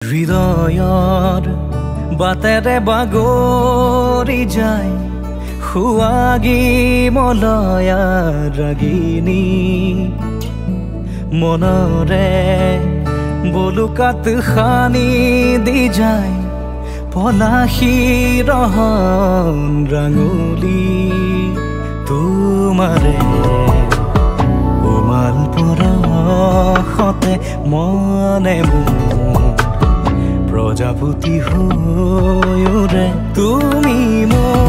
হৃদয়ৰ বাটেৰে বাগৰি যায় সুৱাগী মলয়া ৰাগিনী মনৰে বলুকাত খানি দি যায় পলাশী ৰহন ৰাঙলী তোমাৰে উমাল পৰশতে মনে মোৰ প্ৰজাপতি হৈৰে তুমি মোৰ